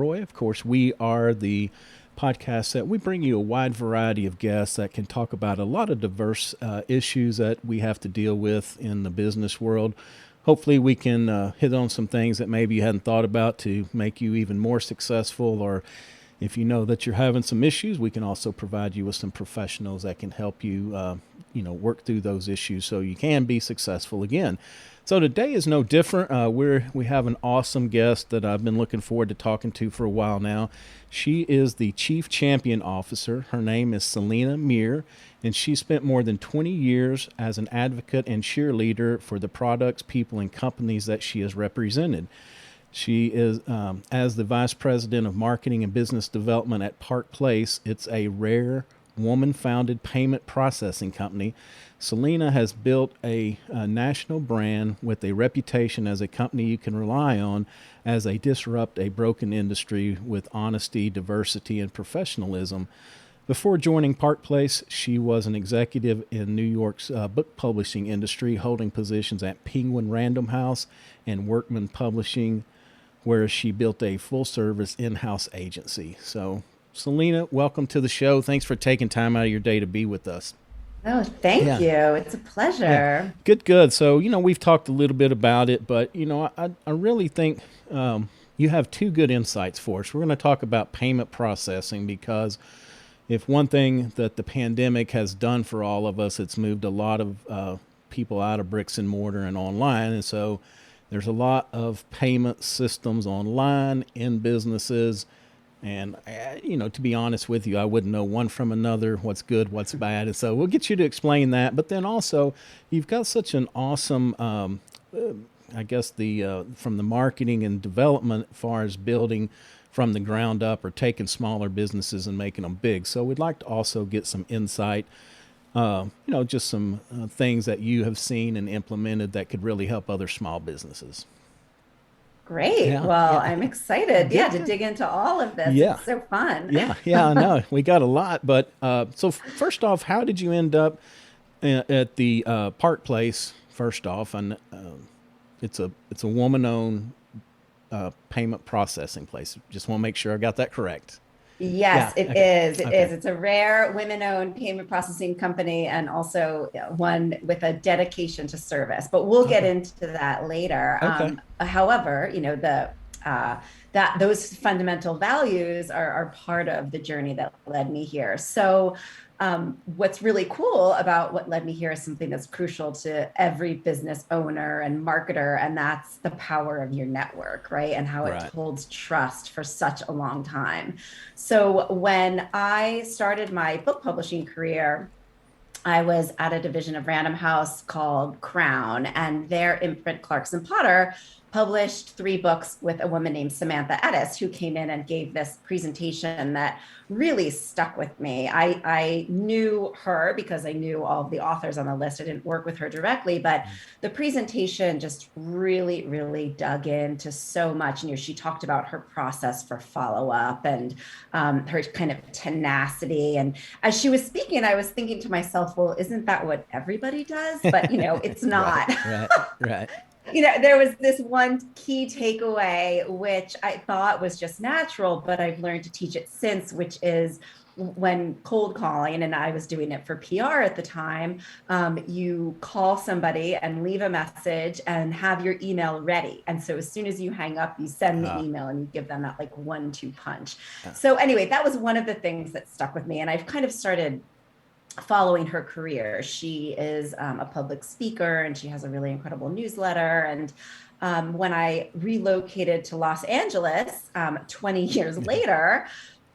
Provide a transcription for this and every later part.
Roy. Of course, we are the podcast that we bring you a wide variety of guests that can talk about a lot of diverse issues that we have to deal with in the business world. Hopefully, we can hit on some things that maybe you hadn't thought about to make you even more successful, or if you know that you're having some issues, we can also provide you with some professionals that can help you, work through those issues so you can be successful again. So today is no different. We have an awesome guest that I've been looking forward to talking to for a while now. She is the Chief Champion Officer. Her name is Selina Meere, and she spent more than 20 years as an advocate and cheerleader for the products, people, and companies that she has represented. She is, as the Vice President of Marketing and Business Development at Park Place. It's a rare woman-founded payment processing company. Selina has built a national brand with a reputation as a company you can rely on as they disrupt a broken industry with honesty, diversity, and professionalism. Before joining Park Place, she was an executive in New York's book publishing industry, holding positions at Penguin Random House and Workman Publishing, where she built a full-service in-house agency. So, Selina, welcome to the show. Thanks for taking time out of your day to be with us. Oh, thank Yeah, you. It's a yeah. pleasure. Good, good. So, we've talked a little bit about it, but, I really think you have two good insights for us. We're going to talk about payment processing because if one thing that the pandemic has done for all of us, it's moved a lot of people out of bricks and mortar and online. And so there's a lot of payment systems online in businesses. And, to be honest with you, I wouldn't know one from another, what's good, what's bad. And so we'll get you to explain that. But then also, you've got such an awesome, I guess, from the marketing and development as far as building from the ground up or taking smaller businesses and making them big. So we'd like to also get some insight, just some things that you have seen and implemented that could really help other small businesses. Great. Yeah, Well, yeah. I'm excited, yeah, Good, to good. dig into all of this. Yeah, It's so fun. yeah, I know. We got a lot. But first off, how did you end up at the Park Place, first off? And it's a woman-owned payment processing place. Just want to make sure I got that correct. Yes, Yeah, it okay, is. It is. okay, It's a rare women-owned payment processing company and also one with a dedication to service. But we'll get okay, into that later. okay. However, the that those fundamental values are part of the journey that led me here. So what's really cool about what led me here is something that's crucial to every business owner and marketer, and that's the power of your network, right? And how it Right. holds trust for such a long time. So when I started my book publishing career, I was at a division of Random House called Crown, and their imprint Clarkson Potter published three books with a woman named Samantha Edis, who came in and gave this presentation that really stuck with me. I knew her because I knew all of the authors on the list. I didn't work with her directly, but the presentation just really, really dug into so much. She talked about her process for follow up and her kind of tenacity. And as she was speaking, I was thinking to myself, well, isn't that what everybody does? But, it's Right, not. right, right. There was this one key takeaway, which I thought was just natural, but I've learned to teach it since, which is when cold calling, and I was doing it for PR at the time, you call somebody and leave a message and have your email ready. And so as soon as you hang up, you send the Uh, email and you give them that like 1-2 punch. uh, So anyway, that was one of the things that stuck with me. And I've kind of started following her career. She is a public speaker and she has a really incredible newsletter. And when I relocated to Los Angeles 20 years later,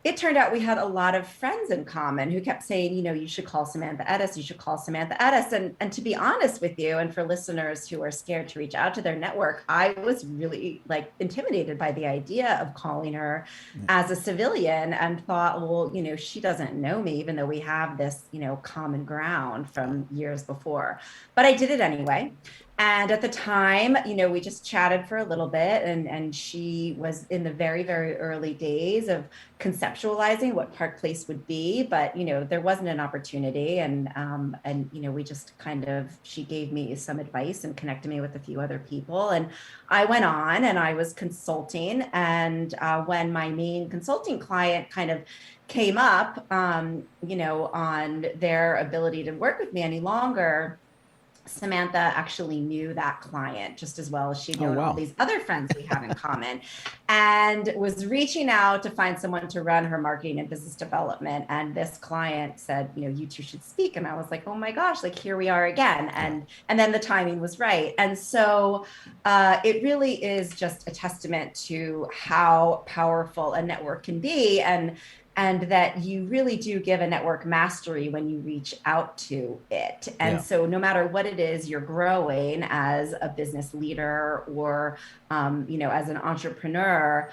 it turned out we had a lot of friends in common who kept saying, you should call Samantha Edis, you should call Samantha Edis. And to be honest with you, and for listeners who are scared to reach out to their network, I was really like intimidated by the idea of calling her yeah, as a civilian and thought, well, she doesn't know me, even though we have this, common ground from years before. But I did it anyway. And at the time, we just chatted for a little bit, and she was in the very, very early days of conceptualizing what Park Place would be, but there wasn't an opportunity, and we just kind of she gave me some advice and connected me with a few other people, and I went on and I was consulting, and when my main consulting client kind of came up, on their ability to work with me any longer. Samantha actually knew that client just as well as she'd Oh, known all wow. these other friends we have in common, and was reaching out to find someone to run her marketing and business development. And this client said, you two should speak. And I was like, oh my gosh, like here we are again. Yeah. And then the timing was right. And so it really is just a testament to how powerful a network can be, and that you really do give a network mastery when you reach out to it. And Yeah. so no matter what it is you're growing as a business leader, or as an entrepreneur,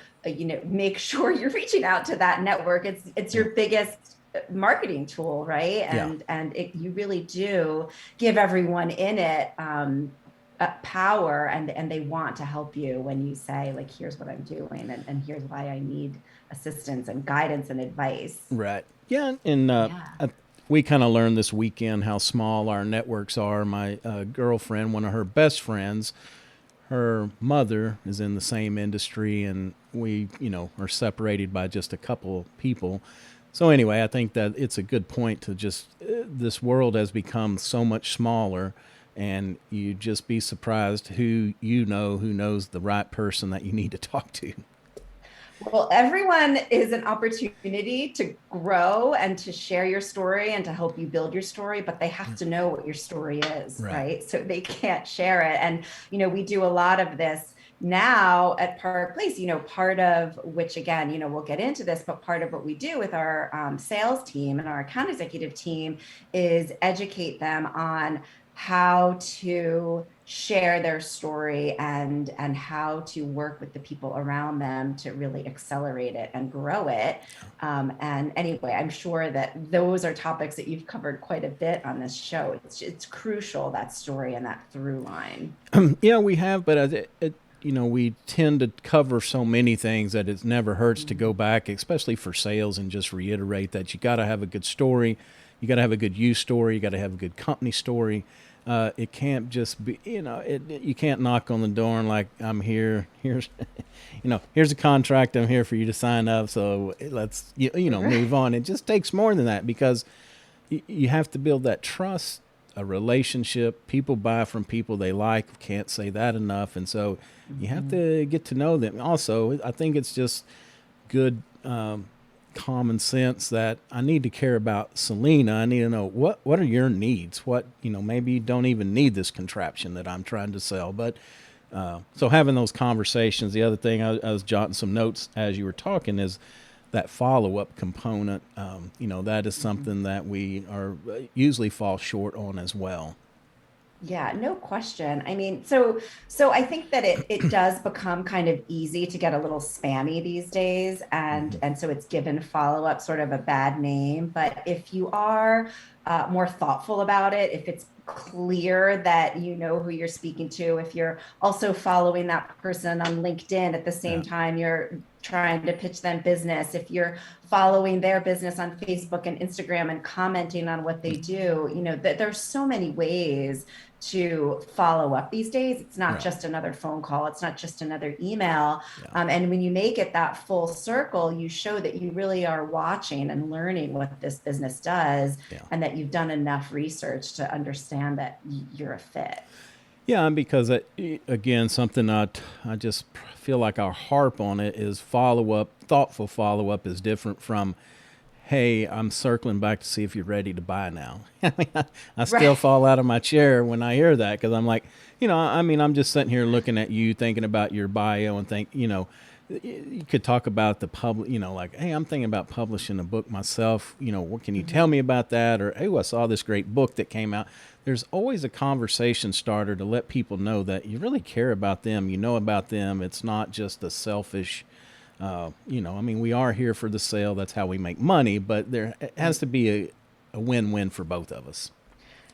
make sure you're reaching out to that network. It's your biggest marketing tool, right? Yeah. You really do give everyone in it power, and they want to help you when you say, like, here's what I'm doing, and here's why I need assistance and guidance and advice. Right. Yeah. And Yeah. we kind of learned this weekend how small our networks are. My girlfriend, one of her best friends, her mother is in the same industry, and we, are separated by just a couple people. So anyway, I think that it's a good point to just this world has become so much smaller, and you just be surprised who knows the right person that you need to talk to. Well, everyone is an opportunity to grow and to share your story and to help you build your story, but they have to know what your story is, Right. right? So they can't share it. And, we do a lot of this now at Park Place, part of which, again, we'll get into this, but part of what we do with our sales team and our account executive team is educate them on how to share their story, and how to work with the people around them to really accelerate it and grow it. And anyway, I'm sure that those are topics that you've covered quite a bit on this show. It's crucial, that story and that through line. Yeah, we have, but we tend to cover so many things that it never hurts to go back, especially for sales, and just reiterate that you got to have a good story, you got to have a good you story, you got to have a good company story. It can't just be, you can't knock on the door and like, I'm here. Here's, here's a contract. I'm here for you to sign up. So let's, move on. It just takes more than that, because you have to build that trust, a relationship. People buy from people they like. Can't say that enough. And so you have to get to know them. Also, I think it's just good common sense that I need to care about Selina. I need to know what are your needs. What maybe you don't even need this contraption that I'm trying to sell. But so having those conversations. The other thing I was jotting some notes as you were talking is that follow-up component. That is something that we are usually fall short on as well. Yeah, no question. I mean, so I think that it does become kind of easy to get a little spammy these days, and so it's given follow-up sort of a bad name. But if you are more thoughtful about it, if it's clear that you know who you're speaking to, if you're also following that person on LinkedIn at the same Yeah. time you're trying to pitch them business, if you're following their business on Facebook and Instagram and commenting on what they do, that there's so many ways to follow up these days. It's not Right. just another phone call. It's not just another email. Yeah. And when you make it that full circle, you show that you really are watching and learning what this business does, Yeah. and that you've done enough research to understand that you're a fit. Yeah, because again, something I just feel like our harp on it is follow up. Thoughtful follow up is different from, hey, I'm circling back to see if you're ready to buy now. I mean, I still Right. fall out of my chair when I hear that, because I'm like, I'm just sitting here looking at you, thinking about your bio, and you could talk about the public, like, hey, I'm thinking about publishing a book myself. What can you tell me about that? Or, hey, I saw this great book that came out. There's always a conversation starter to let people know that you really care about them. You know about them. It's not just a selfish, we are here for the sale. That's how we make money. But there it has to be a win-win for both of us.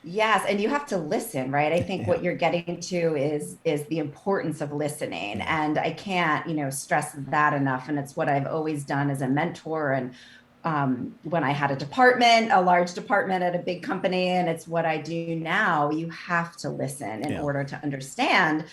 Yes, and you have to listen, right? I think Yeah. what you're getting to is the importance of listening, Yeah. and I can't, stress that enough. And it's what I've always done as a mentor. And when I had a large department at a big company, and it's what I do now. You have to listen in Yeah. order to understand,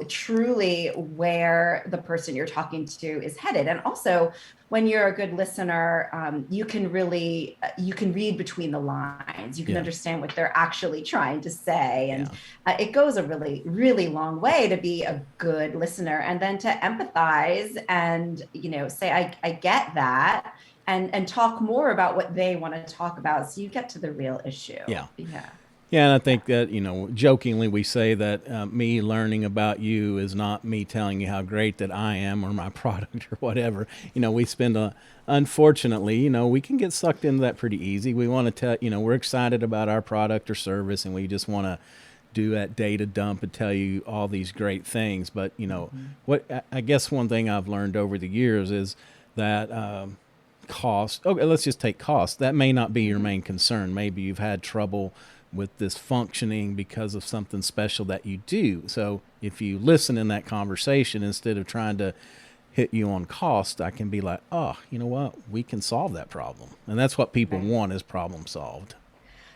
truly where the person you're talking to is headed. And also, when you're a good listener, you can read between the lines. You can Yeah. understand what they're actually trying to say, and Yeah. it goes a really, really long way to be a good listener, and then to empathize and say, I get that, and talk more about what they want to talk about, so you get to the real issue. Yeah. Yeah, Yeah, and I yeah, think that, jokingly we say that me learning about you is not me telling you how great that I am or my product or whatever. We spend unfortunately, we can get sucked into that pretty easy. We want to tell, we're excited about our product or service and we just want to do that data dump and tell you all these great things. But, mm-hmm. what I guess one thing I've learned over the years is that cost. Okay, let's just take cost. That may not be your Mm-hmm. main concern. Maybe you've had trouble with this functioning because of something special that you do. So if you listen in that conversation instead of trying to hit you on cost, I can be like, oh, you know what? We can solve that problem. And that's what people Right. want is problem solved.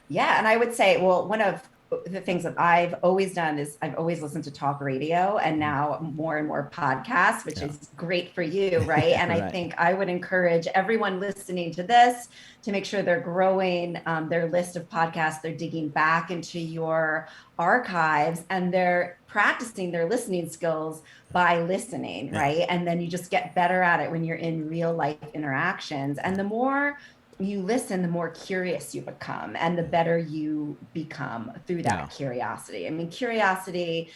Yeah, and I would say, well, one of the things that I've always done is I've always listened to talk radio, and now more and more podcasts, which Yeah. is great for you, right? Yeah, And I right. think I would encourage everyone listening to this to make sure they're growing their list of podcasts, they're digging back into your archives, and they're practicing their listening skills by listening, Yeah. right? And then you just get better at it when you're in real life interactions. And the more you listen, the more curious you become and the better you become through Yeah. that curiosity. I mean, curiosity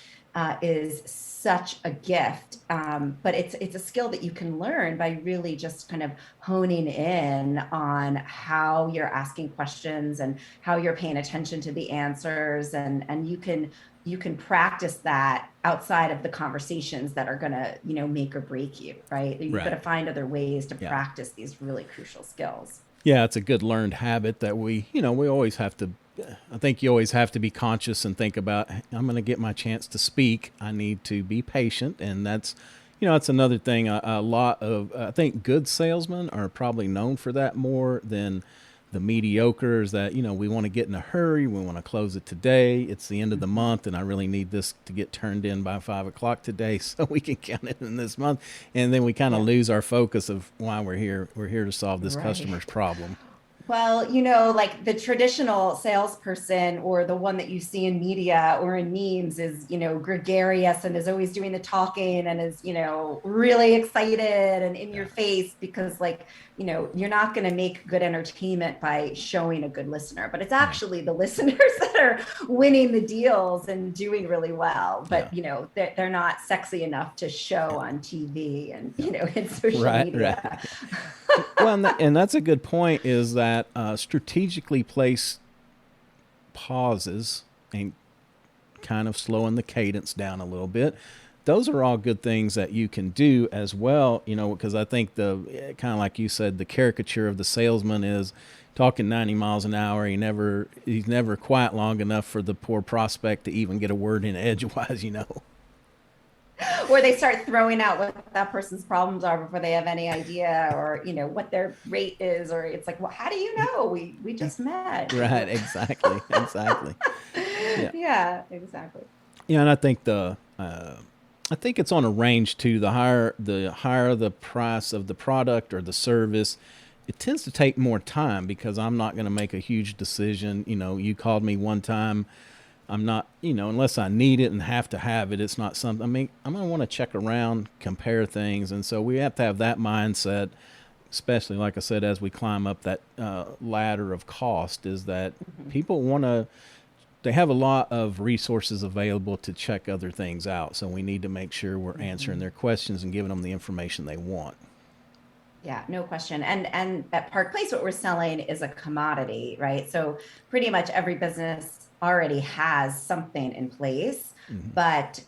is such a gift, but it's a skill that you can learn by really just kind of honing in on how you're asking questions and how you're paying attention to the answers, and you can practice that outside of the conversations that are going to make or break you, right? You've got Right. to find other ways to Yeah. practice these really crucial skills. Yeah, it's a good learned habit that we always have to. I think you always have to be conscious and think about. I'm going to get my chance to speak. I need to be patient, and that's another thing. A lot of I think good salesmen are probably known for that more than the mediocres that we want to get in a hurry, we want to close it today, it's the end of the Mhm. month and I really need this to get turned in by 5 o'clock today so we can count it in this month, and then we kind of Yeah, lose our focus of why we're here to solve this right. customer's problem. Well, like the traditional salesperson or the one that you see in media or in memes is, gregarious and is always doing the talking and is, really excited and in Yeah. your face because, like, you're not going to make good entertainment by showing a good listener, but it's Yeah. actually the listeners that are winning the deals and doing really well. Yeah. But, they're not sexy enough to show Yeah. on TV and, Yeah. in social Right. Right. media. Well, and that's a good point. Is that strategically place pauses and kind of slowing the cadence down a little bit. Those are all good things that you can do as well, because I think the kind of like you said, the caricature of the salesman is talking 90 miles an hour. He's never quiet long enough for the poor prospect to even get a word in edgewise. Or they start throwing out what that person's problems are before they have any idea, or what their rate is, or it's like, well, how do you know? We just met. Right, exactly, exactly. Yeah. Yeah, exactly. Yeah, and I think it's on a range too. The higher the price of the product or the service, it tends to take more time because I'm not going to make a huge decision. You called me one time. I'm not, unless I need it and have to have it. It's not something. I mean, I'm going to want to check around, compare things, and so we have to have that mindset. Especially, like I said, as we climb up that ladder of cost, is that Mhm. people want to they have a lot of resources available to check other things out. So we need to make sure we're answering Mhm. their questions and giving them the information they want. Yeah, no question. And at Park Place, what we're selling is a commodity, right? So pretty much every business already has something in place, Hmm. but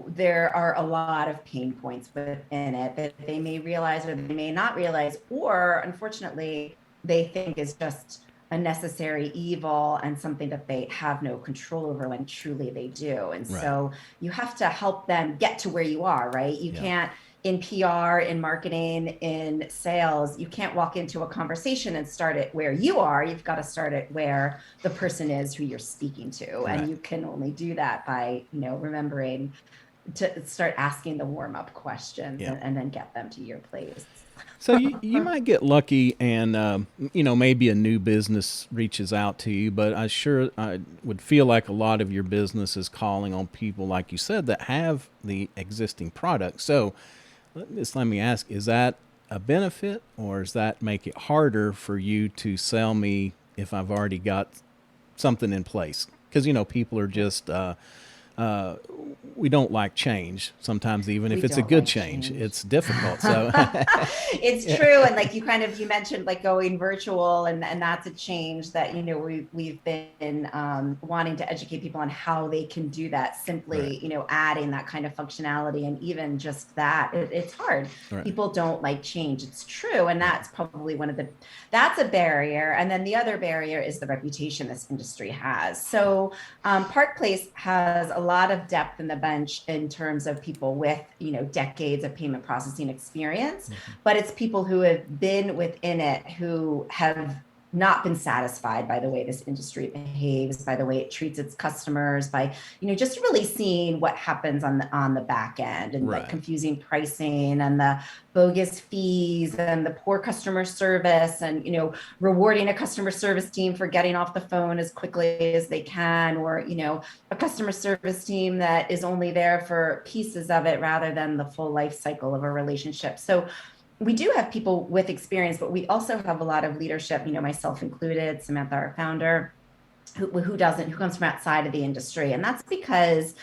there are a lot of pain points within it that they may realize or they may not realize, or unfortunately, they think is just a necessary evil and something that they have no control over when truly they do. And Right. so you have to help them get to where you are, right? You Yeah. can't, in PR, in marketing, in sales, you can't walk into a conversation and start it where you are. You've got to start it where the person is who you're speaking to. And Right. you can only do that by, remembering to start asking the warm-up questions, Yeah. and then get them to your place. So you might get lucky, and maybe a new business reaches out to you. But I would feel like a lot of your business is calling on people, like you said, that have the existing product. So let me ask: is that a benefit, or does that make it harder for you to sell me if I've already got something in place? Because people are just uh, we don't like change. Sometimes even We if it's a don't good like change, change. it's difficult. So It's yeah. true. And like you mentioned like going virtual, and that's a change that, we've been wanting to educate people on how they can do that, Right. simply, adding that kind of functionality. And even just that, it's hard. Right. People don't like change. It's true. And Right. that's probably that's a barrier. And then the other barrier is the reputation this industry has. So Park Place has a lot of depth in the bench in terms of people with, decades of payment processing experience, Mm-hmm. but it's people who have been within it who have not been satisfied by the way this industry behaves, by the way it treats its customers, by, just really seeing what happens on the back end, and like Right. confusing pricing and the bogus fees and the poor customer service, and, rewarding a customer service team for getting off the phone as quickly as they can, or, a customer service team that is only there for pieces of it rather than the full life cycle of a relationship. So we do have people with experience, but we also have a lot of leadership, myself included, Samantha, our founder, who comes from outside of the industry. And that's because,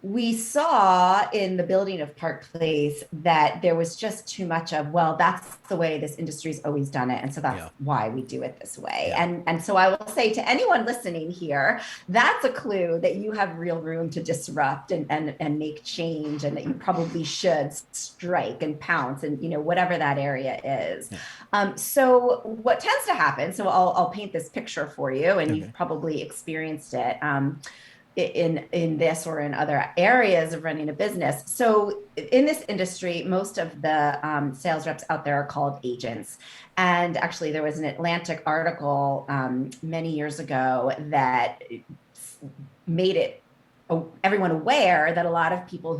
we saw in the building of Park Place that there was just too much of, well, that's the way this industry's always done it, and so that's Yeah. why we do it this way. Yeah. And so I will say to anyone listening here, that's a clue that you have real room to disrupt and make change, and that you probably should strike and pounce, and, whatever that area is. Yeah. So what tends to happen, so I'll paint this picture for you, and Okay. you've probably experienced it in this or in other areas of running a business. So in this industry, most of the sales reps out there are called agents. And actually, there was an Atlantic article many years ago that made it everyone aware that a lot of people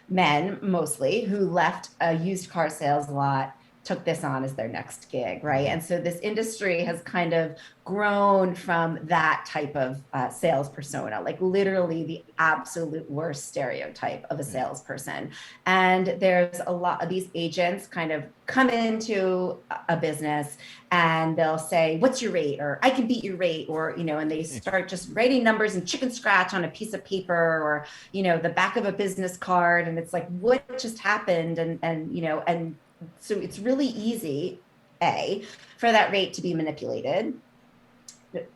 men mostly, who left a used car sales lot, took this on as their next gig, right? Mm-hmm. And so this industry has kind of grown from that type of sales persona, like literally the absolute worst stereotype of a Yeah. salesperson. And there's a lot of these agents kind of come into a business, and they'll say, what's your rate? Or I can beat your rate. Or, and they start just writing numbers and chicken scratch on a piece of paper, or, the back of a business card. And it's like, what just happened? And so it's really easy, for that rate to be manipulated.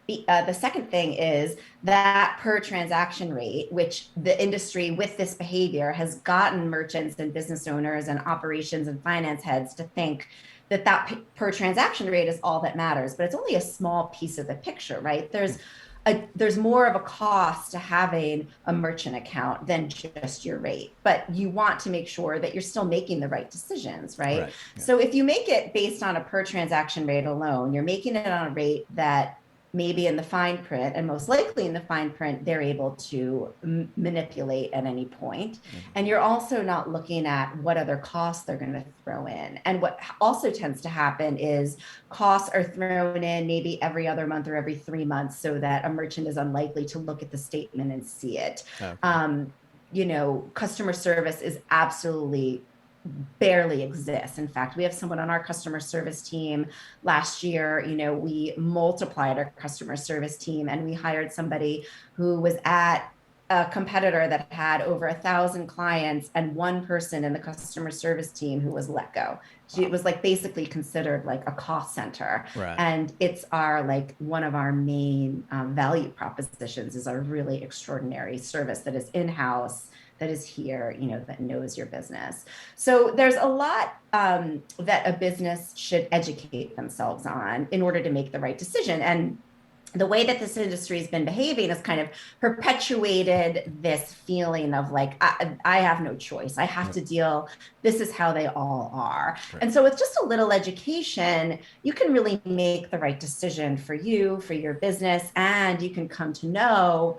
The second thing is that per transaction rate, which the industry with this behavior has gotten merchants and business owners and operations and finance heads to think that per transaction rate is all that matters, but it's only a small piece of the picture, right? There's more of a cost to having a merchant account than just your rate, but you want to make sure that you're still making the right decisions, right? Right. Yeah. So if you make it based on a per transaction rate alone, you're making it on a rate that maybe in the fine print, and most likely in the fine print, they're able to manipulate at any point. Mm-hmm. And you're also not looking at what other costs they're going to throw in. And what also tends to happen is costs are thrown in maybe every other month or every 3 months, so that a merchant is unlikely to look at the statement and see it. Okay. Customer service is absolutely barely exists. In fact, we have someone on our customer service team last year. We multiplied our customer service team, and we hired somebody who was at a competitor that had over 1,000 clients, and one person in the customer service team who was let go. It was like basically considered like a cost center. Right. And it's one of our main value propositions is our really extraordinary service that is in-house, that is here, that knows your business. So there's a lot that a business should educate themselves on in order to make the right decision. And the way that this industry has been behaving has kind of perpetuated this feeling of like, I have no choice. I have Yep. to deal. This is how they all are. Right. And so, with just a little education, you can really make the right decision for you, for your business, and you can come to know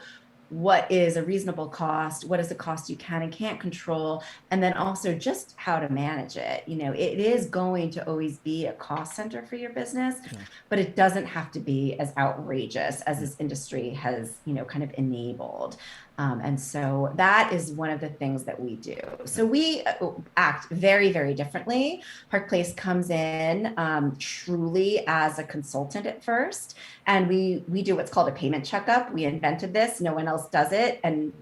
what is a reasonable cost, what is the cost you can and can't control, and then also just how to manage it. It is going to always be a cost center for your business, Yeah. but it doesn't have to be as outrageous as Yeah. this industry has, kind of enabled. And so that is one of the things that we do. So we act very, very differently. Park Place comes in truly as a consultant at first, and we do what's called a payment checkup. We invented this; no one else does it, and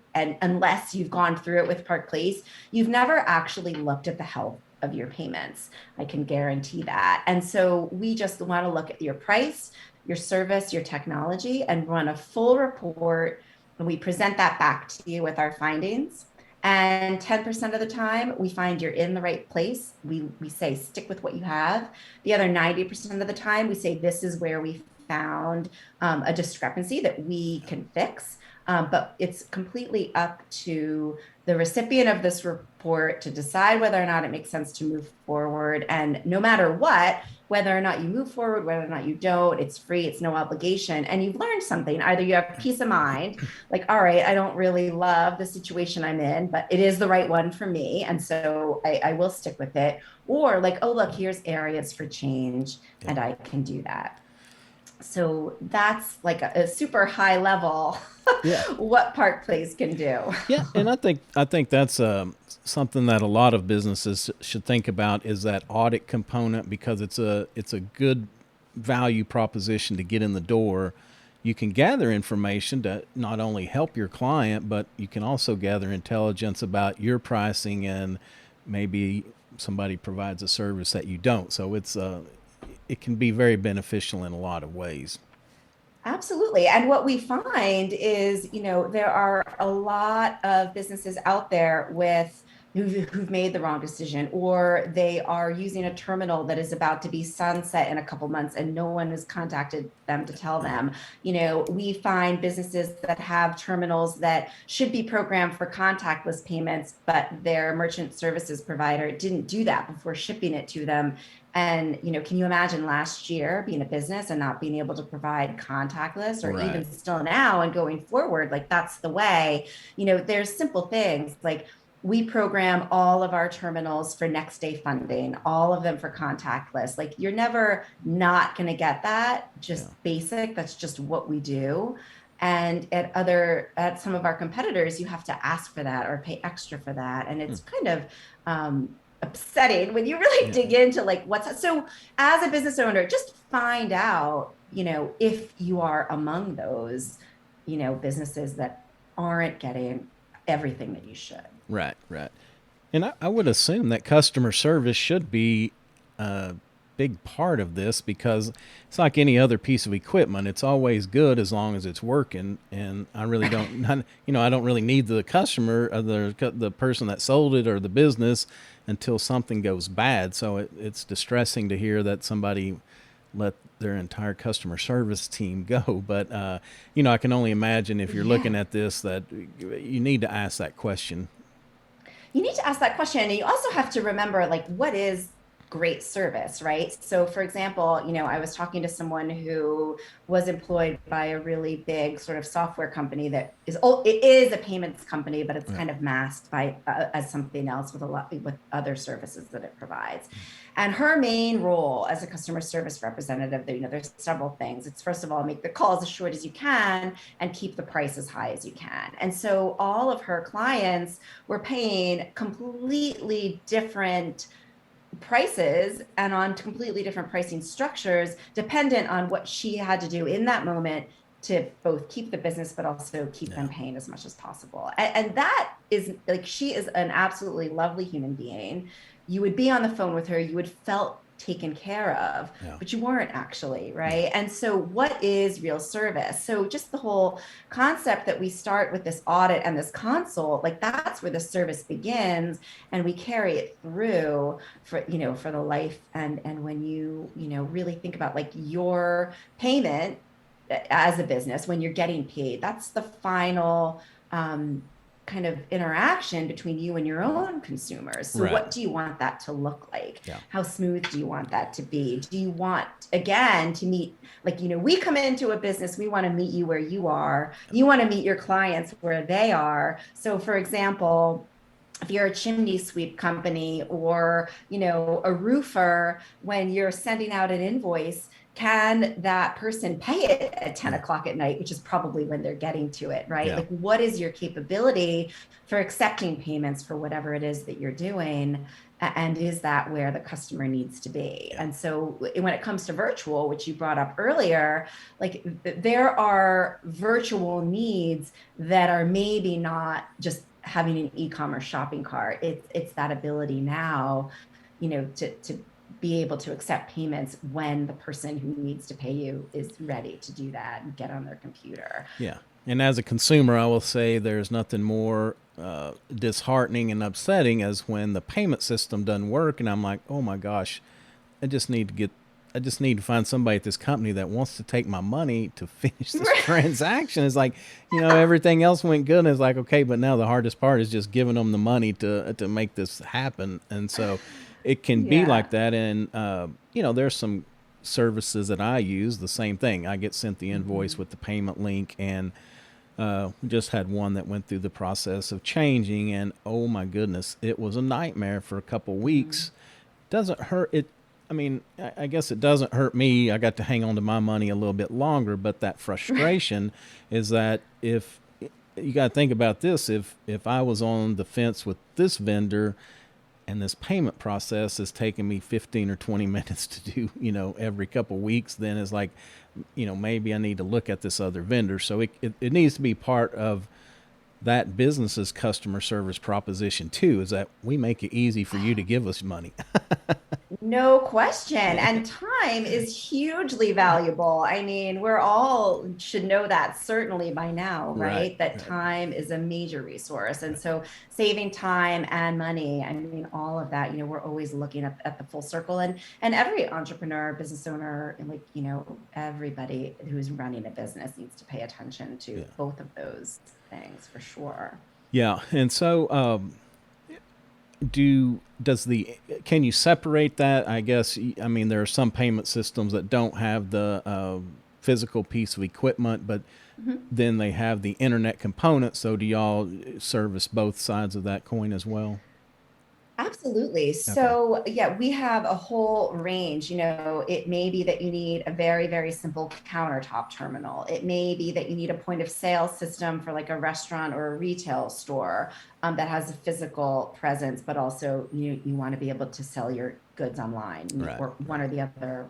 unless you've gone through it with Park Place, you've never actually looked at the health of your payments. I can guarantee that. And so we just want to look at your price, your service, your technology, and run a full report. And we present that back to you with our findings. And 10% of the time, we find you're in the right place. We say, stick with what you have. The other 90% of the time, we say, this is where we found a discrepancy that we can fix. But it's completely up to the recipient of this report to decide whether or not it makes sense to move forward. And no matter what, whether or not you move forward, whether or not you don't, it's free, it's no obligation. And you've learned something. Either you have peace of mind, like, all right, I don't really love the situation I'm in, but it is the right one for me. And so I will stick with it. Or like, oh, look, here's areas for change, Yep. and I can do that. So that's like a super high level Yeah. what Park Place can do. Yeah, and I think that's something that a lot of businesses should think about is that audit component, because it's a good value proposition to get in the door. You can gather information to not only help your client, but you can also gather intelligence about your pricing, and maybe somebody provides a service that you don't. So it can be very beneficial in a lot of ways. Absolutely. And what we find is, there are a lot of businesses out there who've made the wrong decision, or they are using a terminal that is about to be sunset in a couple months and no one has contacted them to tell them. We find businesses that have terminals that should be programmed for contactless payments, but their merchant services provider didn't do that before shipping it to them. And, can you imagine last year being a business and not being able to provide contactless, or even Right. still now and going forward? Like, that's the way. There's simple things like we program all of our terminals for next day funding, all of them for contactless. Like, you're never not going to get that, Yeah. just basic. That's just what we do. And at some of our competitors, you have to ask for that or pay extra for that. And Hmm. it's kind of, upsetting when you really Yeah. dig into like so as a business owner, just find out, if you are among those, businesses that aren't getting everything that you should. Right. Right. And I would assume that customer service should be a big part of this, because it's like any other piece of equipment. It's always good as long as it's working. And I really don't, I don't really need the customer or the person that sold it or the business until something goes bad. So it's distressing to hear that somebody let their entire customer service team go. But, I can only imagine if you're looking Yeah. at this that you need to ask that question. You need to ask that question. And you also have to remember, like, what is great service, right? So, for example, I was talking to someone who was employed by a really big sort of software company that it is a payments company, but it's Yeah. kind of masked by as something else with other services that it provides. And her main role as a customer service representative, there's several things. It's, first of all, make the calls as short as you can and keep the price as high as you can. And so all of her clients were paying completely different prices and on completely different pricing structures, dependent on what she had to do in that moment to both keep the business, but also keep Yeah. them paying as much as possible. And that is like, she is an absolutely lovely human being. You would be on the phone with her, you would taken care of, Yeah. but you weren't actually, Yeah. right? And so what is real service? So just the whole concept that we start with this audit and this consult, like that's where the service begins, and we carry it through for, for the life. And when you really think about like your payment as a business, when you're getting paid, that's the final kind of interaction between you and your own consumers. So Right. what do you want that to look like? Yeah. How smooth do you want that to be? Do you want, again, to meet, like, we come into a business, we want to meet you where you are. You want to meet your clients where they are. So for example, if you're a chimney sweep company or, a roofer, when you're sending out an invoice, can that person pay it at 10 o'clock at night, which is probably when they're getting to it, right? Yeah. Like, what is your capability for accepting payments for whatever it is that you're doing? And is that where the customer needs to be? Yeah. And so when it comes to virtual, which you brought up earlier, like there are virtual needs that are maybe not just having an e-commerce shopping cart. It's that ability now, to be able to accept payments when the person who needs to pay you is ready to do that and get on their computer. Yeah. And as a consumer, I will say there's nothing more disheartening and upsetting as when the payment system doesn't work, and I'm like, oh my gosh, I just need to find somebody at this company that wants to take my money to finish this transaction. It's like, everything else went good. And it's like, okay, but now the hardest part is just giving them the money to make this happen. And so it can be like that. And, there's some services that I use, the same thing. I get sent the invoice with the payment link, and we just had one that went through the process of changing, and oh my goodness, it was a nightmare for a couple weeks. Doesn't hurt it. I mean, I guess it doesn't hurt me. I got to hang on to my money a little bit longer, but that frustration is that if you got to think about this, if I was on the fence with this vendor and this payment process is taking me 15 or 20 minutes to do, every couple of weeks, then it's like, maybe I need to look at this other vendor. So it needs to be part of that business's customer service proposition too, is that we make it easy for you to give us money. No question. And time is hugely valuable. I mean, we're all should know that certainly by now, right? That time is a major resource. And so saving time and money, I mean, all of that, we're always looking at the full circle, and every entrepreneur, business owner, and everybody who's running a business needs to pay attention to both of those things for sure. Yeah. And so, can you separate that? I guess, I mean, there are some payment systems that don't have the physical piece of equipment, but then they have the internet component. So do y'all service both sides of that coin as well? Absolutely. So, we have a whole range. It may be that you need a very, very simple countertop terminal. It may be that you need a point of sale system for like a restaurant or a retail store that has a physical presence, but also you want to be able to sell your goods online, or one or the other,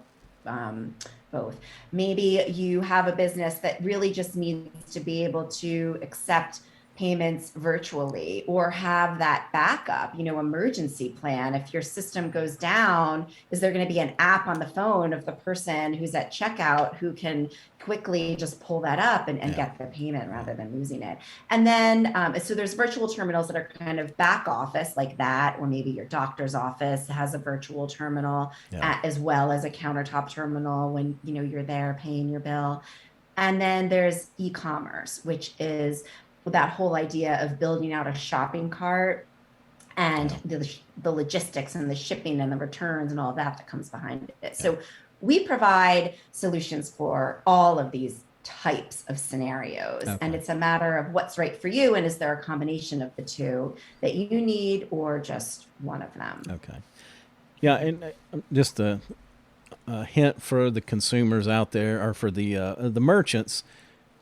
both. Maybe you have a business that really just needs to be able to accept payments virtually, or have that backup, emergency plan. If your system goes down, is there going to be an app on the phone of the person who's at checkout who can quickly just pull that up and get the payment rather than losing it? And then, so there's virtual terminals that are kind of back office like that, or maybe your doctor's office has a virtual terminal as well as a countertop terminal when, you're there paying your bill. And then there's e-commerce, which is that whole idea of building out a shopping cart and the logistics and the shipping and the returns and all of that comes behind it. So we provide solutions for all of these types of scenarios. And it's a matter of what's right for you, and is there a combination of the two that you need, or just one of them? Okay. Yeah, and just a hint for the consumers out there, or for the merchants.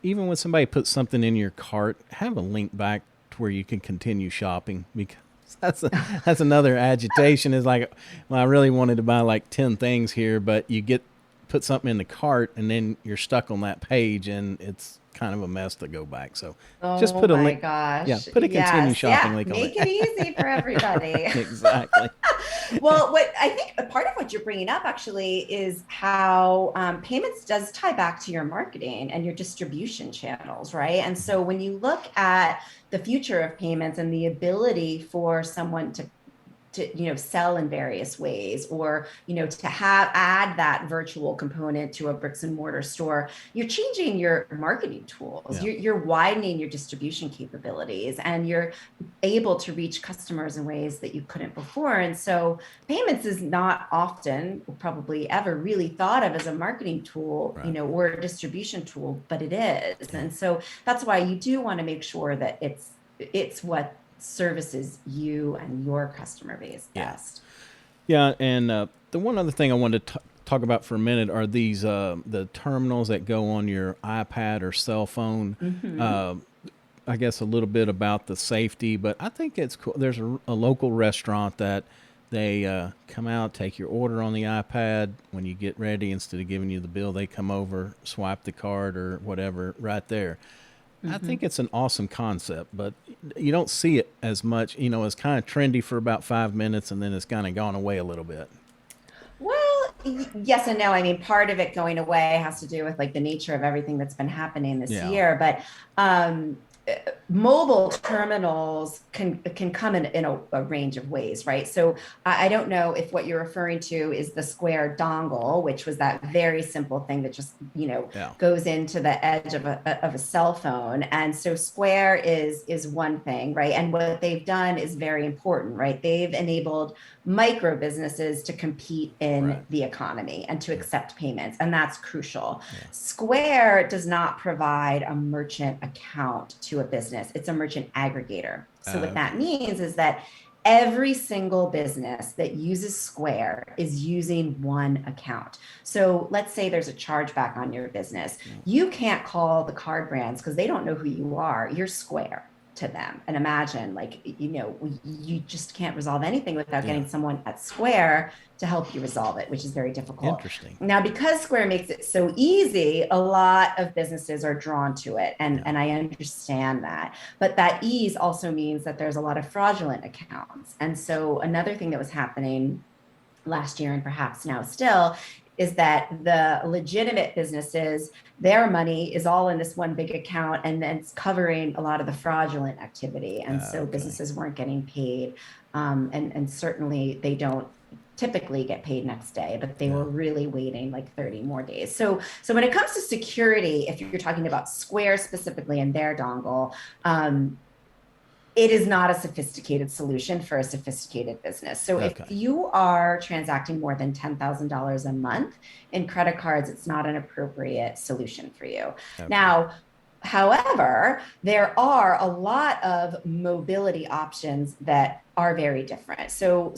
Even when somebody puts something in your cart, have a link back to where you can continue shopping, because that's another agitation. Is like, well, I really wanted to buy like 10 things here, but you get put something in the cart and then you're stuck on that page and it's kind of a mess to go back. So just Oh put a my link. Yeah, gosh. put a continue Yes. shopping Yeah. link on Make it that. easy for everybody. Exactly. Well, what I think a part of what you're bringing up actually is how payments does tie back to your marketing and your distribution channels, right? And so when you look at the future of payments and the ability for someone to sell in various ways, or to have add that virtual component to a bricks and mortar store, you're changing your marketing tools. Yeah. You're widening your distribution capabilities, and you're able to reach customers in ways that you couldn't before. And so payments is not often, probably ever, really thought of as a marketing tool, Right. or a distribution tool, but it is. Yeah. And so that's why you do want to make sure that it's what services you and your customer base Yeah. best. Yeah. And the one other thing I wanted to talk about for a minute are these the terminals that go on your iPad or cell phone. Mm-hmm. I guess a little bit about the safety, but I think it's cool. There's a local restaurant that they come out, take your order on the iPad. When you get ready, instead of giving you the bill, they come over, swipe the card or whatever right there. I Mm-hmm. think it's an awesome concept, but you don't see it as much. It's kind of trendy for about 5 minutes and then it's kind of gone away a little bit. Well, yes and no. I mean, part of it going away has to do with like the nature of everything that's been happening this Yeah. year, but um, mobile terminals can come in a range of ways, right? So I don't know if what you're referring to is the Square dongle, which was that very simple thing that just Yeah. goes into the edge of a cell phone. And so Square is one thing, right? And what they've done is very important, right? They've enabled micro businesses to compete in Right. the economy and to accept payments, and that's crucial. Yeah. Square does not provide a merchant account to a business. It's a merchant aggregator. So what that Okay. means is that every single business that uses Square is using one account. So let's say there's a chargeback on your business. Yeah. You can't call the card brands because they don't know who you are. You're Square to them. And imagine, like, you just can't resolve anything without Yeah. getting someone at Square to help you resolve it, which is very difficult. Interesting. Now, because Square makes it so easy, a lot of businesses are drawn to it. And, Yeah. and I understand that. But that ease also means that there's a lot of fraudulent accounts. And so another thing that was happening last year, and perhaps now still, is that the legitimate businesses, their money is all in this one big account, and then it's covering a lot of the fraudulent activity. And so Okay. businesses weren't getting paid. And certainly they don't typically get paid next day, but they Yeah. were really waiting like 30 more days. So when it comes to security, if you're talking about Square specifically and their dongle, it is not a sophisticated solution for a sophisticated business. So if Okay. you are transacting more than $10,000 a month in credit cards, it's not an appropriate solution for you. Okay. Now, however, there are a lot of mobility options that are very different. So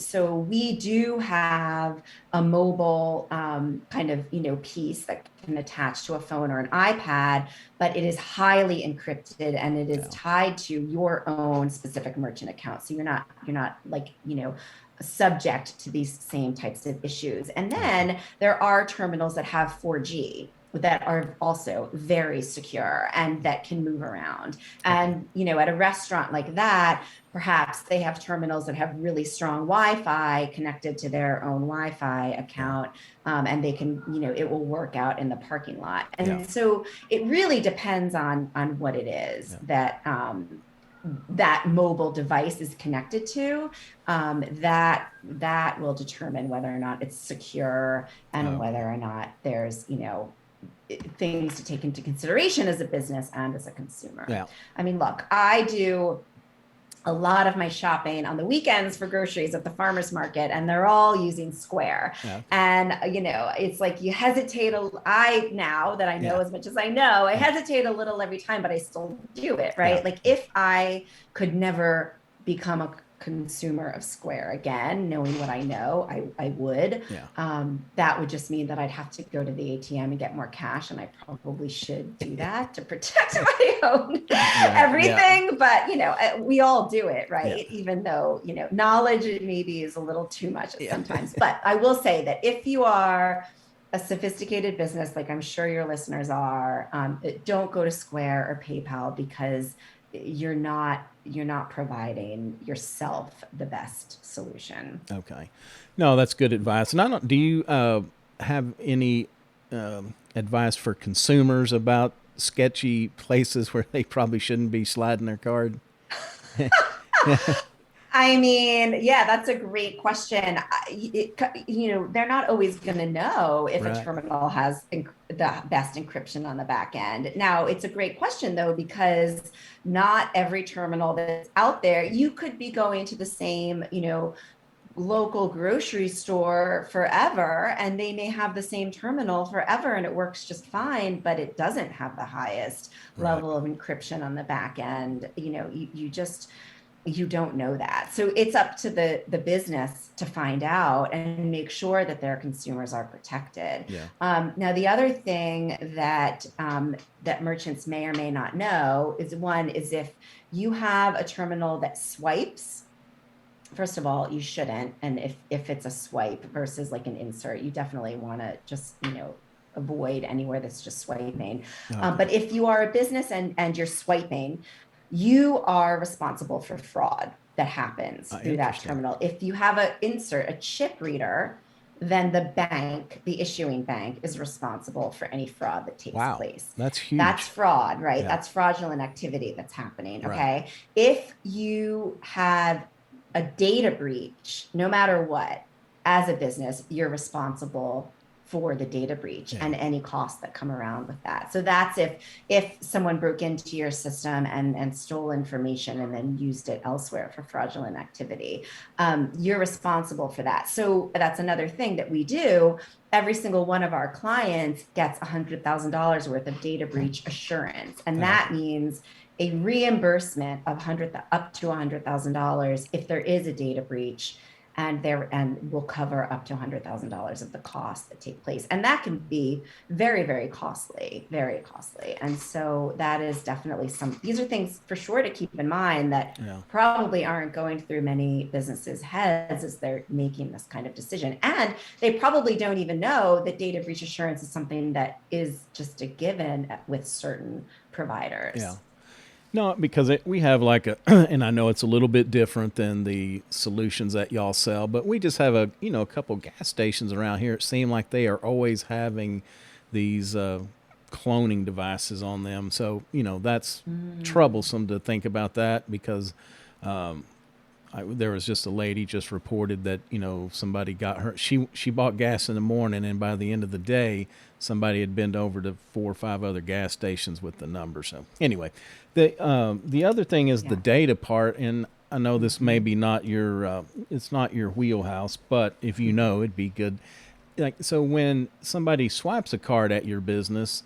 we do have a mobile kind of piece that can attach to a phone or an iPad, but it is highly encrypted and it is Yeah. tied to your own specific merchant account. So you're not like subject to these same types of issues. And then there are terminals that have 4G that are also very secure and that can move around. And, at a restaurant like that, perhaps they have terminals that have really strong Wi-Fi connected to their own Wi-Fi account. And they can, it will work out in the parking lot. And Yeah. so it really depends on what it is that mobile device is connected to, that will determine whether or not it's secure and whether or not there's, things to take into consideration as a business and as a consumer. Yeah. I mean, look, I do a lot of my shopping on the weekends for groceries at the farmer's market, and they're all using Square. Yeah. And, it's like you hesitate. Now that I know as much as I know, I hesitate a little every time, but I still do it, right? Yeah. Like if I could never become a consumer of Square again, knowing what I know, I would. Yeah. That would just mean that I'd have to go to the ATM and get more cash, and I probably should do that to protect my own everything. But we all do it, right? Yeah. Even though knowledge maybe is a little too much sometimes. But I will say that if you are a sophisticated business, like I'm sure your listeners are, don't go to Square or PayPal because you're not providing yourself the best solution. Okay. No, that's good advice. And I don't, do you have any advice for consumers about sketchy places where they probably shouldn't be sliding their card? I mean, yeah, that's a great question. They're not always going to know if a Right. terminal has the best encryption on the back end. Now, it's a great question though, because not every terminal that's out there, you could be going to the same, local grocery store forever, and they may have the same terminal forever and it works just fine, but it doesn't have the highest Right. level of encryption on the back end. You don't know that. So it's up to the business to find out and make sure that their consumers are protected. Yeah. Now, the other thing that merchants may or may not know is, one is, if you have a terminal that swipes. First of all, you shouldn't. And if it's a swipe versus like an insert, you definitely want to just, avoid anywhere that's just swiping. Okay. But if you are a business and you're swiping, you are responsible for fraud that happens through that Interesting. terminal. If you have an insert, a chip reader, then the bank, the issuing bank, is responsible for any fraud that takes Wow. place. That's That's huge. fraud, right? Yeah. That's fraudulent activity that's happening. Right. Okay. If you have a data breach, no matter what, as a business, you're responsible for the data breach Yeah. and any costs that come around with that. So that's if someone broke into your system and stole information and then used it elsewhere for fraudulent activity, you're responsible for that. So that's another thing that we do. Every single one of our clients gets $100,000 worth of data breach assurance, and that Okay. means a reimbursement of up to $100,000 if there is a data breach, and will cover up to $100,000 of the costs that take place. And that can be very, very costly, very costly. And so that is definitely these are things for sure to keep in mind that Yeah. probably aren't going through many businesses' heads as they're making this kind of decision. And they probably don't even know that data breach assurance is something that is just a given with certain Yeah. providers. No, because we have like a, and I know it's a little bit different than the solutions that y'all sell, but we just have a couple gas stations around here. It seems like they are always having these cloning devices on them. So, that's Mm. troublesome to think about that because there was just a lady just reported that somebody got her. She bought gas in the morning, and by the end of the day, somebody had been over to 4 or 5 other gas stations with the number. So anyway, the other thing is the Yeah. data part, and I know this may Mm-hmm. be not your it's not your wheelhouse, but if you know, it'd be good. Like, so when somebody swipes a card at your business,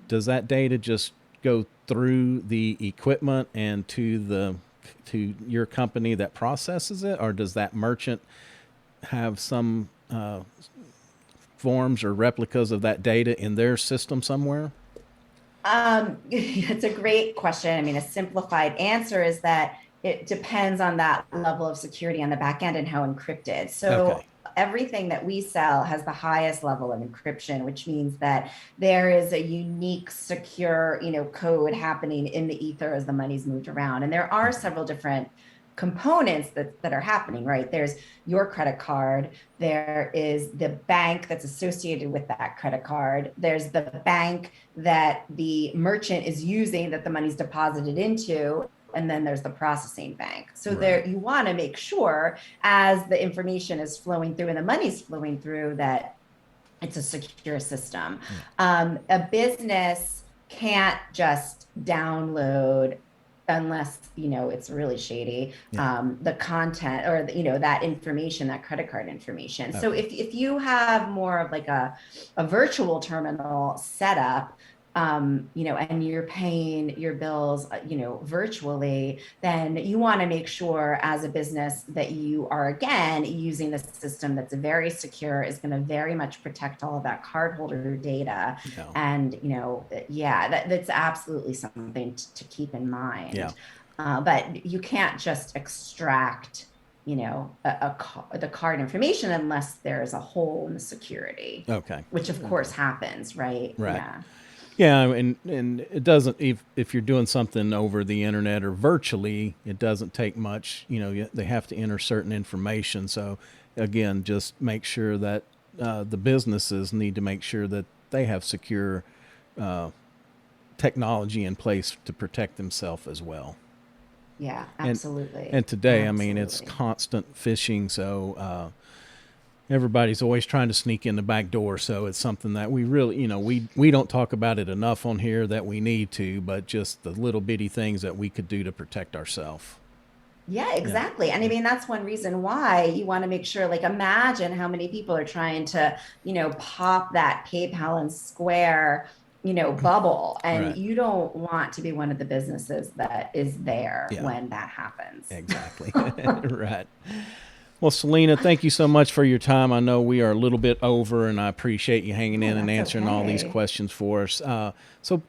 does that data just go through the equipment and to your company that processes it, or does that merchant have some forms or replicas of that data in their system somewhere? It's a great question. I mean, a simplified answer is that it depends on that level of security on the back end and how encrypted. So Okay. everything that we sell has the highest level of encryption, which means that there is a unique, secure, code happening in the ether as the money's moved around. And there are Okay. several different components that are happening, right? There's your credit card, there is the bank that's associated with that credit card, there's the bank that the merchant is using that the money's deposited into, and then there's the processing bank. So Right. there, you want to make sure as the information is flowing through and the money's flowing through, that it's a secure system. Yeah. A business can't just download, unless it's really shady, Yeah. the content, or that information, that credit card information. So Okay. if you have more of like a virtual terminal setup, and you're paying your bills, virtually, then you want to make sure as a business that you are, again, using a system that's very secure, is going to very much protect all of that cardholder data. Yeah. And, yeah, that's absolutely something to keep in Yeah. mind. But you can't just extract, the card information unless there's a hole in the security. Okay. Which of course happens, right? Right. Yeah. Yeah, and it doesn't, if you're doing something over the internet or virtually, it doesn't take much. They have to enter certain information. So again, just make sure that the businesses need to make sure that they have secure technology in place to protect themselves as well. Yeah, And absolutely. and today, I mean, it's Absolutely. constant phishing. So everybody's always trying to sneak in the back door. So it's something that we really, we don't talk about it enough on here that we need to, but just the little bitty things that we could do to protect ourselves. Yeah, Yeah. exactly. And I mean, that's one reason why you want to make sure, like, imagine how many people are trying to, pop that PayPal and Square, bubble. And Right. you don't want to be one of the businesses that is there Yeah. when that happens. Exactly. Right. Well, Selina, thank you so much for your time. I know we are a little bit over, and I appreciate you hanging Oh, in and that's answering all these okay. questions for us. So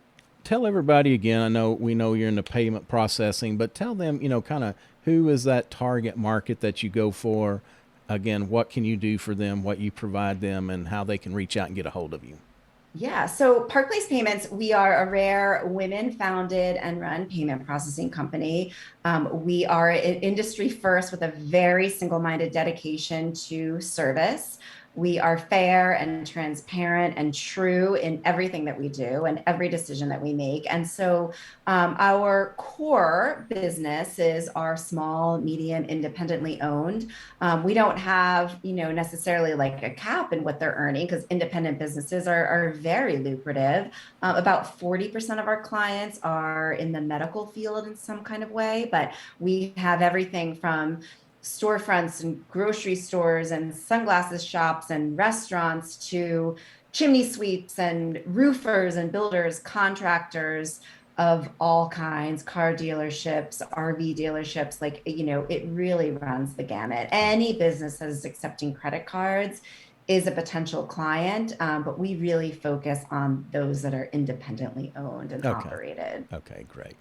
tell everybody again, we know you're in the payment processing, but tell them, kind of who is that target market that you go for? Again, what can you do for them, what you provide them, and how they can reach out and get a hold of you? Yeah, so Park Place Payments, we are a rare women founded and run payment processing company. We are industry first with a very single minded dedication to service. We are fair and transparent and true in everything that we do and every decision that we make. And so our core business is our small, medium, independently owned. We don't have, necessarily like a cap in what they're earning because independent businesses are very lucrative. About 40% of our clients are in the medical field in some kind of way, but we have everything from storefronts and grocery stores and sunglasses shops and restaurants to chimney sweeps and roofers and builders, contractors of all kinds, car dealerships, RV dealerships, like, it really runs the gamut. Any business that is accepting credit cards is a potential client, but we really focus on those that are independently owned and Okay. operated. Okay, great.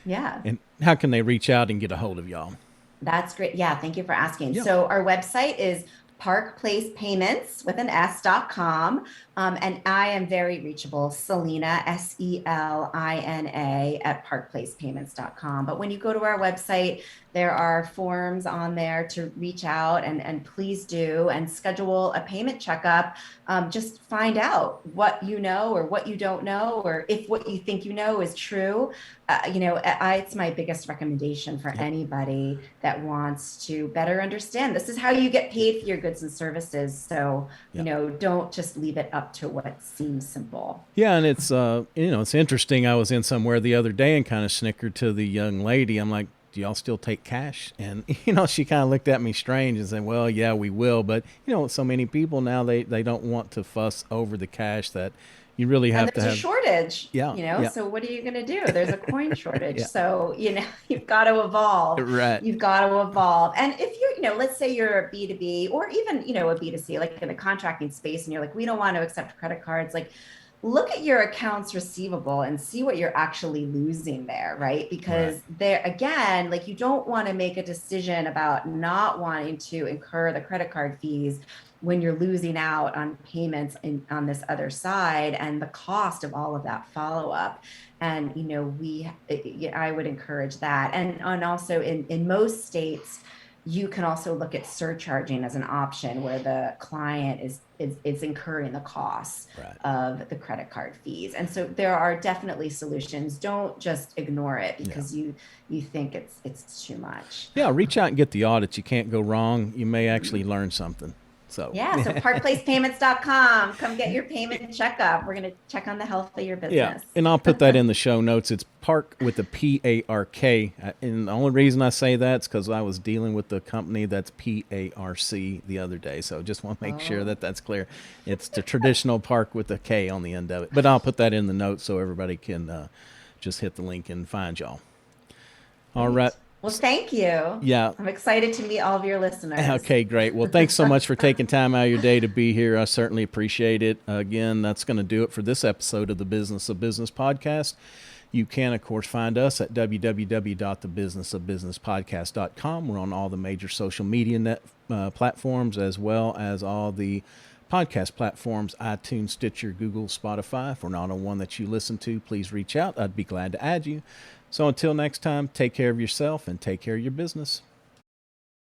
Yeah. And how can they reach out and get a hold of y'all? That's great. Yeah, thank you for asking. Yeah. So our website is parkplacepayments with an s.com. And I am very reachable, Selina, Selina at parkplacepayments.com. But when you go to our website, there are forms on there to reach out and please do and schedule a payment checkup. Just find out what you know or what you don't know, or if what you think you know is true. It's my biggest recommendation for Yep. anybody that wants to better understand. This is how you get paid for your goods and services. So, Yep. don't just leave it up to what seems simple. Yeah, and it's interesting. I was in somewhere the other day and kind of snickered to the young lady. I'm like, "Do y'all still take cash?" And she kind of looked at me strange and said, "Well, yeah, we will, but so many people now they don't want to fuss over the cash that you really And have to there's a have." shortage, Yeah, yeah, so what are you going to do? There's a coin shortage. yeah. So, you've got to evolve. Right. You've got to evolve. And if you're, let's say you're a B2B or even, a B2C, like in the contracting space, and you're like, we don't want to accept credit cards, like, look at your accounts receivable and see what you're actually losing there, right? Right. Because there, again, like, you don't want to make a decision about not wanting to incur the credit card fees when you're losing out on payments on this other side and the cost of all of that follow up. And, I would encourage that. And also in most states, you can also look at surcharging as an option where the client is incurring the costs Right. of the credit card fees. And so there are definitely solutions. Don't just ignore it Yeah. because you think it's too much. Yeah. Reach out and get the audits. You can't go wrong. You may actually learn something. So Yeah, so parkplacepayments.com. Come get your payment checkup. We're going to check on the health of your yeah, business. and I'll put that in the show notes. It's Park with a PARK. And the only reason I say that is because I was dealing with the company that's PARC the other day. So just want to make sure Oh, that that's clear. It's the traditional Park with a K on the end of it. But I'll put that in the notes so everybody can just hit the link and find y'all. All right. great. Well, thank you. Yeah. I'm excited to meet all of your listeners. Okay, great. Well, thanks so much for taking time out of your day to be here. I certainly appreciate it. Again, that's going to do it for this episode of the Business of Business podcast. You can, of course, find us at www.thebusinessofbusinesspodcast.com. We're on all the major social media platforms, as well as all the podcast platforms, iTunes, Stitcher, Google, Spotify. If we're not on one that you listen to, please reach out. I'd be glad to add you. So until next time, take care of yourself and take care of your business.